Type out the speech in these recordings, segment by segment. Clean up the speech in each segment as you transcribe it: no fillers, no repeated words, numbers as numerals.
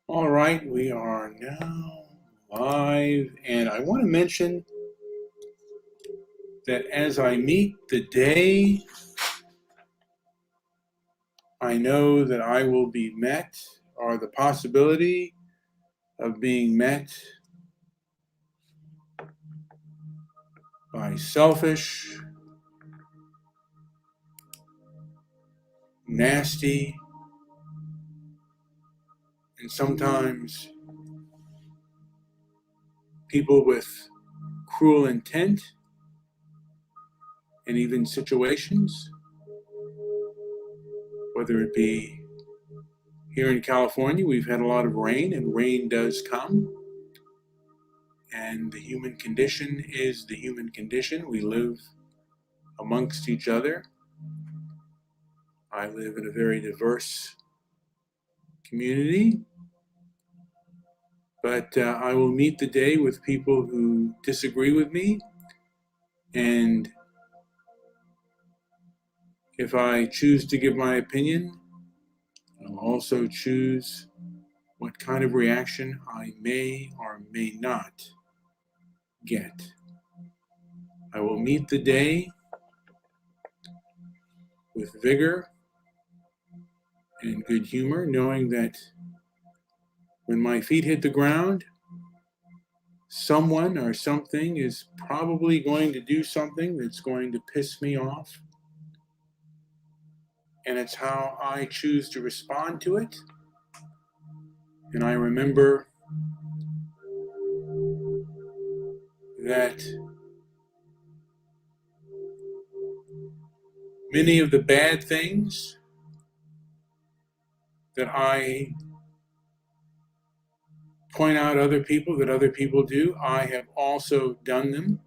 All right, we are now live, and I want to mention that as I meet the day, I know that I will be met, or the possibility of being met by selfish, nasty, and sometimes people with cruel intent, and even situations, whether it be here in California, we've had a lot of rain, and rain does come. And the human condition is the human condition. We live amongst each other. I live in a very diverse community, but I will meet the day with people who disagree with me. And if I choose to give my opinion, I'll also choose what kind of reaction I may or may not get. I will meet the day with vigor and good humor, knowing that when my feet hit the ground, someone or something is probably going to do something that's going to piss me off. And it's how I choose to respond to it. And I remember that many of the bad things that I point out other people that other people do, I have also done them.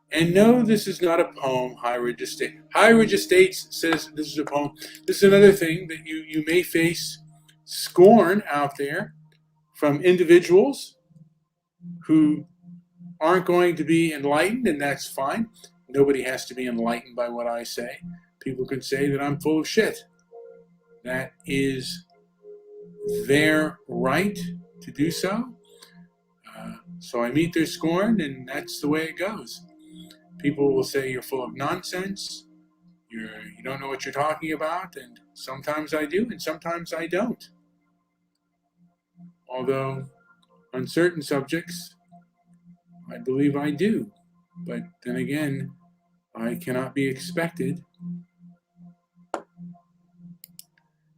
And no, this is not a poem, High Ridge Estate. High Ridge Estates says this is a poem. This is another thing that you may face scorn out there from individuals who aren't going to be enlightened, and that's fine. Nobody has to be enlightened by what I say. People can say that I'm full of shit. That is their right to do so. So I meet their scorn, and that's the way it goes. People will say you're full of nonsense. You don't know what you're talking about, and sometimes I do, and sometimes I don't. Although on certain subjects, I believe I do. But then again, I cannot be expected.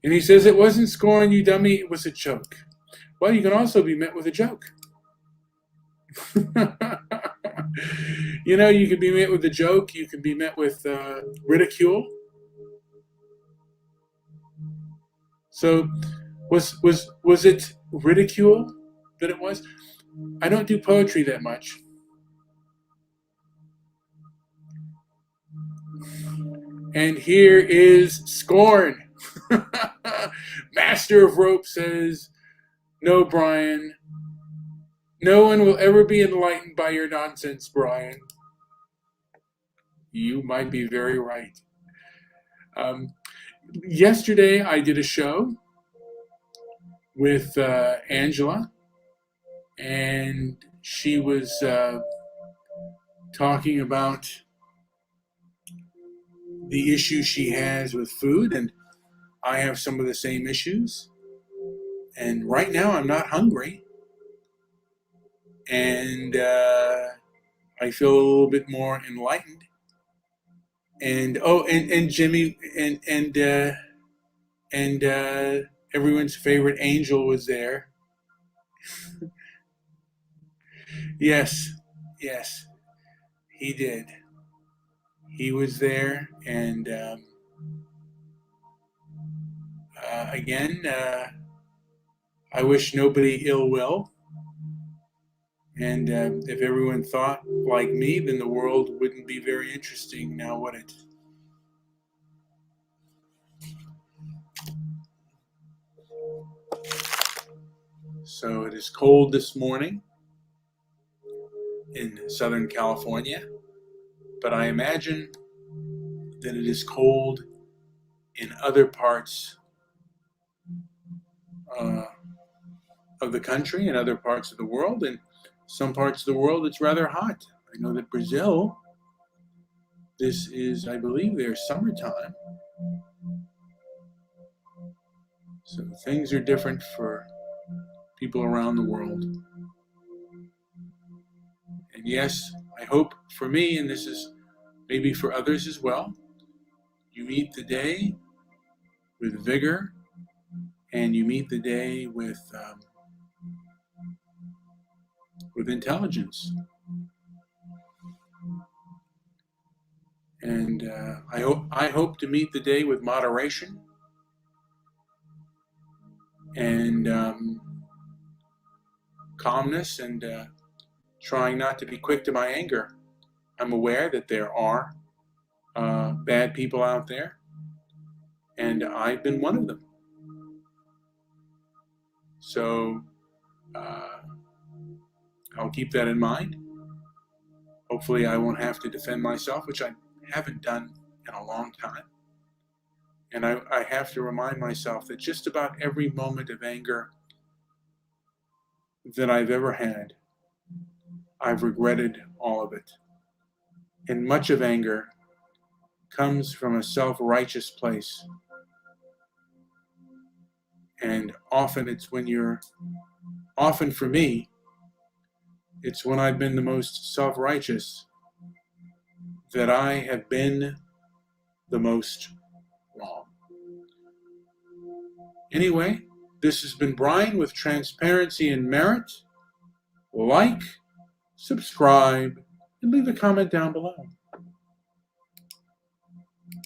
And he says, it wasn't scorn, you dummy, it was a joke. Well, you can also be met with a joke. You can be met with a joke, you can be met with ridicule. So was it ridicule that it was? I don't do poetry that much. And here is scorn. Master of Rope says, no, Brian. No one will ever be enlightened by your nonsense, Brian. You might be very right. Yesterday, I did a show with Angela, and she was talking about the issues she has with food, and I have some of the same issues. And right now, I'm not hungry, and I feel a little bit more enlightened. And and Jimmy and everyone's favorite Angel was there. Yes, he did. He was there, and again, I wish nobody ill will. And if everyone thought like me, then the world wouldn't be very interesting now, would it? So it is cold this morning in Southern California, but I imagine that it is cold in other parts of the country and other parts of the world. And some parts of the world, it's rather hot. I know that Brazil, this is, I believe, their summertime. So things are different for people around the world. And yes, I hope for me, and this is maybe for others as well, you meet the day with vigor, and you meet the day with intelligence. And I hope to meet the day with moderation and calmness, and trying not to be quick to my anger. I'm aware that there are bad people out there, and I've been one of them. So I'll keep that in mind. Hopefully I won't have to defend myself, which I haven't done in a long time. And I have to remind myself that just about every moment of anger that I've ever had, I've regretted all of it. And much of anger comes from a self-righteous place. And often for me, it's when I've been the most self-righteous that I have been the most wrong. Anyway, this has been Brian with Transparency and Merit. Like, subscribe, and leave a comment down below.